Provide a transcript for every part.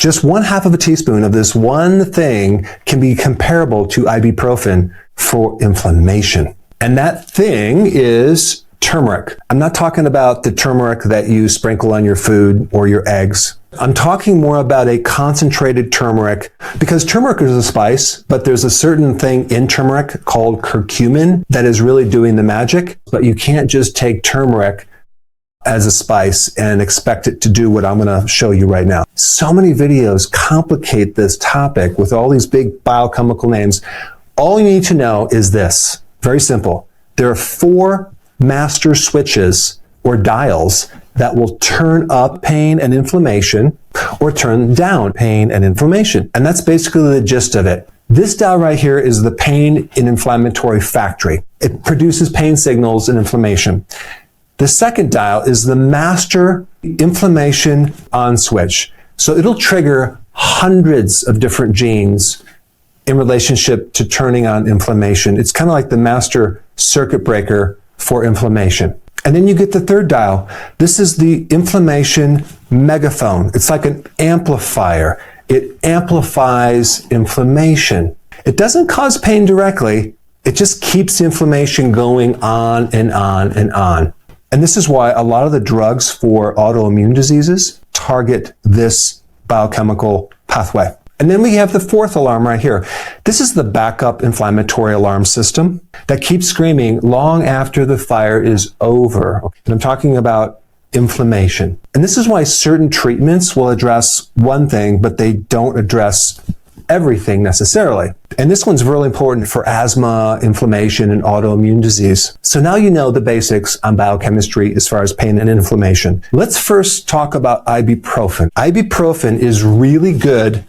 Just 1/2 of a teaspoon of this one thing can be comparable to ibuprofen for inflammation. And that thing is turmeric. I'm not talking about the turmeric that you sprinkle on your food or your eggs. I'm talking more about a concentrated turmeric, because turmeric is a spice, but there's a certain thing in turmeric called curcumin that is really doing the magic. But you can't just take turmeric as a spice and expect it to do what I'm going to show you right now. So many videos complicate this topic with all these big biochemical names. All you need to know is this. Very simple. There are 4 master switches or dials that will turn up pain and inflammation or turn down pain and inflammation. And that's basically the gist of it. This dial right here is the pain and inflammatory factory. It produces pain signals and inflammation. The second dial is the master inflammation on switch. So it'll trigger hundreds of different genes in relationship to turning on inflammation. It's kind of like the master circuit breaker for inflammation. And then you get the third dial. This is the inflammation megaphone. It's like an amplifier. It amplifies inflammation. It doesn't cause pain directly. It just keeps the inflammation going on and on and on. And this is why a lot of the drugs for autoimmune diseases target this biochemical pathway. And then we have the fourth alarm right here. This is the backup inflammatory alarm system that keeps screaming long after the fire is over. And I'm talking about inflammation. And this is why certain treatments will address one thing, but they don't address everything necessarily. And this one's really important for asthma, inflammation, and autoimmune disease. So now you know the basics on biochemistry as far as pain and inflammation. Let's first talk about ibuprofen. Ibuprofen is really good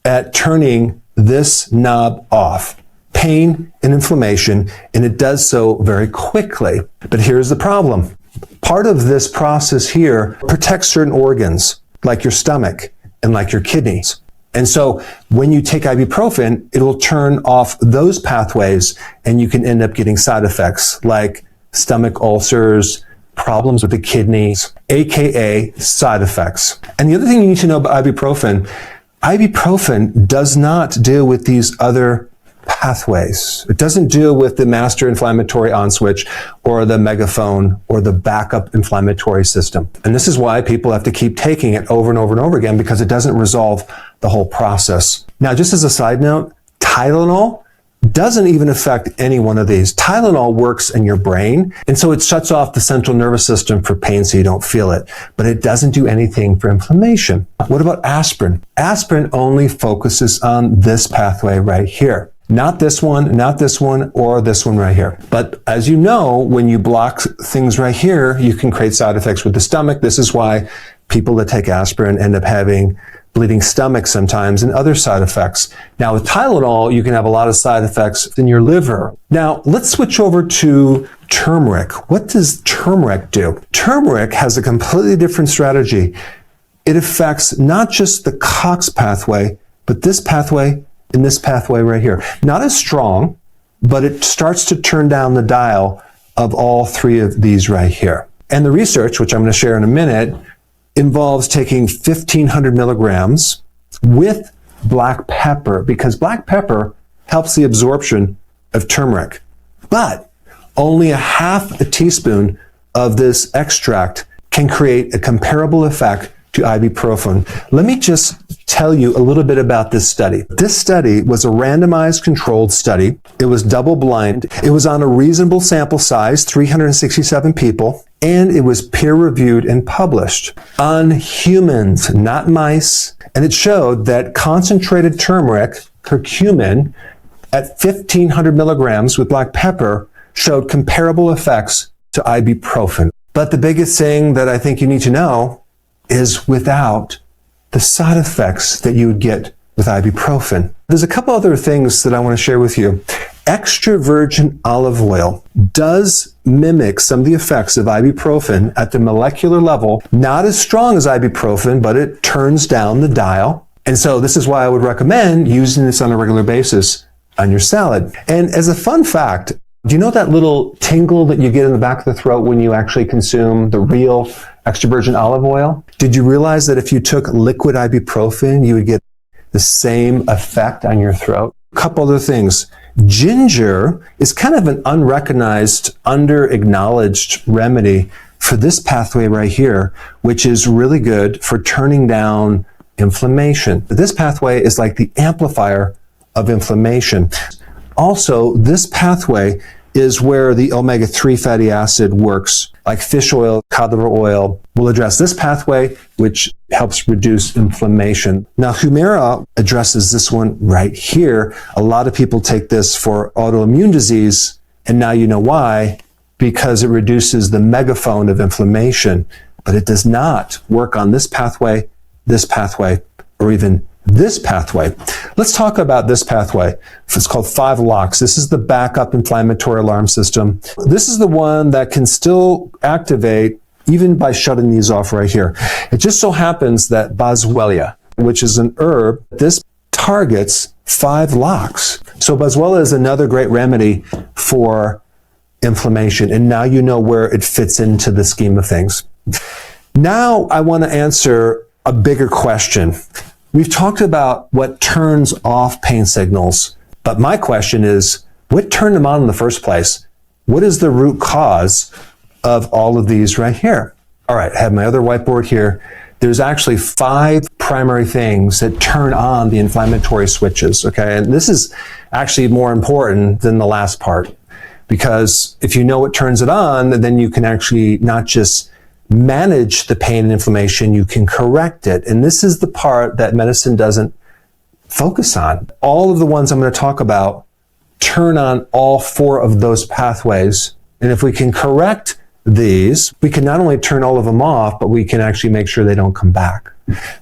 at turning this knob off, pain and inflammation, and it does so very quickly. But here's the problem. Part of this process here protects certain organs, like your stomach and like your kidneys. And so when you take ibuprofen, it'll turn off those pathways, and you can end up getting side effects like stomach ulcers, problems with the kidneys, aka side effects. And the other thing you need to know about ibuprofen does not deal with these other pathways. It doesn't deal with the master inflammatory on switch or the megaphone or the backup inflammatory system. And this is why people have to keep taking it over and over and over again, because it doesn't resolve the whole process. Now, just as a side note, Tylenol doesn't even affect any one of these. Tylenol works in your brain, and so it shuts off the central nervous system for pain so you don't feel it, but it doesn't do anything for inflammation. What about aspirin? Aspirin only focuses on this pathway right here. Not this one, or this one right here. But as you know, when you block things right here, you can create side effects with the stomach. This is why people that take aspirin end up having bleeding stomach sometimes and other side effects. Now with Tylenol, you can have a lot of side effects in your liver. Now let's switch over to turmeric. What does turmeric do? Turmeric has a completely different strategy. It affects not just the COX pathway, but this pathway and this pathway right here. Not as strong, but it starts to turn down the dial of all 3 of these right here. And the research, which I'm going to share in a minute, involves taking 1,500 milligrams with black pepper, because black pepper helps the absorption of turmeric. But only a 1/2 teaspoon of this extract can create a comparable effect to ibuprofen. Let me just tell you a little bit about this study. This study was a randomized controlled study. It was double-blind. It was on a reasonable sample size, 367 people, and it was peer-reviewed and published on humans, not mice. And it showed that concentrated turmeric, curcumin, at 1,500 milligrams with black pepper showed comparable effects to ibuprofen. But the biggest thing that I think you need to know is without the side effects that you would get with ibuprofen. There's a couple other things that I want to share with you. Extra virgin olive oil does mimic some of the effects of ibuprofen at the molecular level. Not as strong as ibuprofen, but it turns down the dial. And so this is why I would recommend using this on a regular basis on your salad. And as a fun fact, do you know that little tingle that you get in the back of the throat when you actually consume the real extra virgin olive oil. Did you realize that if you took liquid ibuprofen, you would get the same effect on your throat? A couple other things. Ginger is kind of an unrecognized, under-acknowledged remedy for this pathway right here, which is really good for turning down inflammation. This pathway is like the amplifier of inflammation. Also, this pathway is where the omega-3 fatty acid works, like fish oil, cod liver oil. Will address this pathway, which helps reduce inflammation. Now, Humira addresses this one right here. A lot of people take this for autoimmune disease, and now you know why, because it reduces the megaphone of inflammation, but it does not work on this pathway, or even this pathway. Let's talk about this pathway. It's called 5 LOX. This is the backup inflammatory alarm system. This is the one that can still activate even by shutting these off right here. It just so happens that boswellia, which is an herb, this targets 5 LOX. So boswellia is another great remedy for inflammation. And now you know where it fits into the scheme of things. Now I want to answer a bigger question. We've talked about what turns off pain signals, but my question is, what turned them on in the first place? What is the root cause of all of these right here? All right, I have my other whiteboard here. There's actually 5 primary things that turn on the inflammatory switches, okay? And this is actually more important than the last part, because if you know what turns it on, then you can actually not just manage the pain and inflammation, you can correct it. And this is the part that medicine doesn't focus on. All of the ones I'm going to talk about turn on all 4 of those pathways. And if we can correct these, we can not only turn all of them off, but we can actually make sure they don't come back.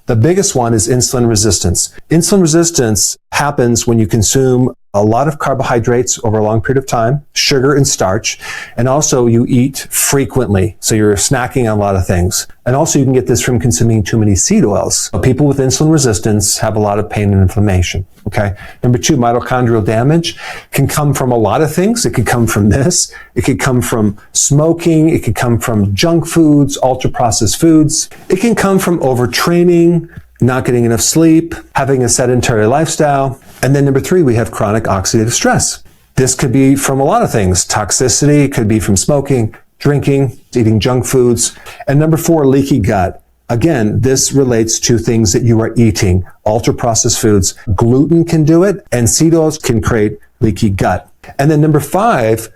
The biggest one is insulin resistance. Insulin resistance happens when you consume a lot of carbohydrates over a long period of time, sugar and starch, and also you eat frequently. So you're snacking on a lot of things. And also you can get this from consuming too many seed oils. So people with insulin resistance have a lot of pain and inflammation. Okay. Number 2, mitochondrial damage can come from a lot of things. It could come from this. It could come from smoking. It could come from junk foods, ultra-processed foods. It can come from overtraining, not getting enough sleep, having a sedentary lifestyle. And then number 3, we have chronic oxidative stress. This could be from a lot of things. Toxicity could be from smoking, drinking, eating junk foods. And number 4, leaky gut. Again, this relates to things that you are eating. Ultra-processed foods. Gluten can do it, and seed oils can create leaky gut. And then number 5,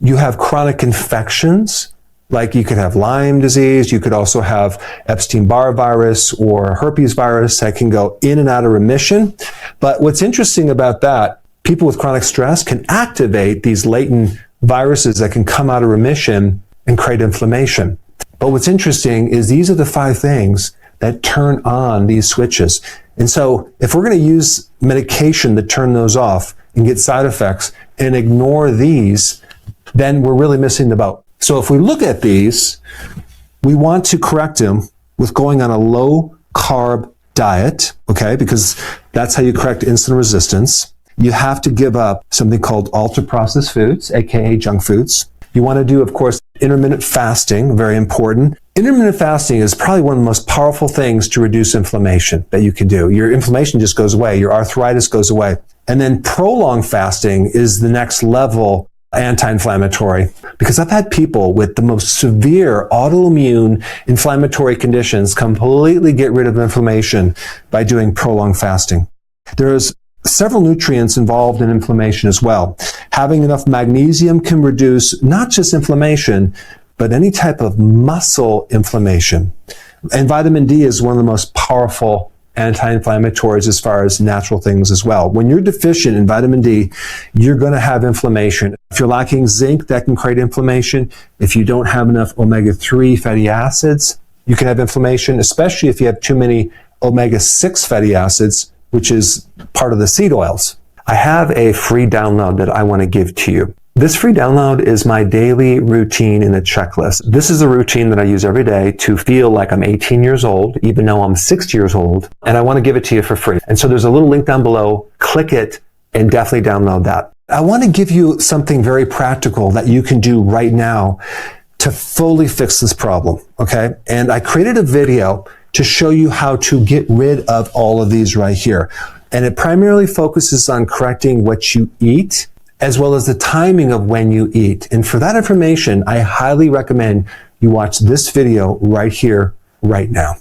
you have chronic infections. Like you could have Lyme disease, you could also have Epstein-Barr virus or herpes virus that can go in and out of remission. But what's interesting about that, people with chronic stress can activate these latent viruses that can come out of remission and create inflammation. But what's interesting is these are the 5 things that turn on these switches. And so if we're going to use medication to turn those off and get side effects and ignore these, then we're really missing the boat. So if we look at these, we want to correct them with going on a low carb diet, okay? Because that's how you correct insulin resistance. You have to give up something called ultra processed foods, aka junk foods. You want to do, of course, intermittent fasting, very important. Intermittent fasting is probably one of the most powerful things to reduce inflammation that you can do. Your inflammation just goes away. Your arthritis goes away. And then prolonged fasting is the next level anti-inflammatory, because I've had people with the most severe autoimmune inflammatory conditions completely get rid of inflammation by doing prolonged fasting. There's several nutrients involved in inflammation as well. Having enough magnesium can reduce not just inflammation, but any type of muscle inflammation. And vitamin D is one of the most powerful anti-inflammatories as far as natural things as well. When you're deficient in vitamin D, you're going to have inflammation. If you're lacking zinc, that can create inflammation. If you don't have enough omega-3 fatty acids, you can have inflammation, especially if you have too many omega-6 fatty acids, which is part of the seed oils. I have a free download that I want to give to you. This free download is my daily routine in a checklist. This is a routine that I use every day to feel like I'm 18 years old, even though I'm 60 years old, and I want to give it to you for free. And so there's a little link down below. Click it and definitely download that. I want to give you something very practical that you can do right now to fully fix this problem, okay? And I created a video to show you how to get rid of all of these right here. And it primarily focuses on correcting what you eat, as well as the timing of when you eat. And for that information, I highly recommend you watch this video right here, right now.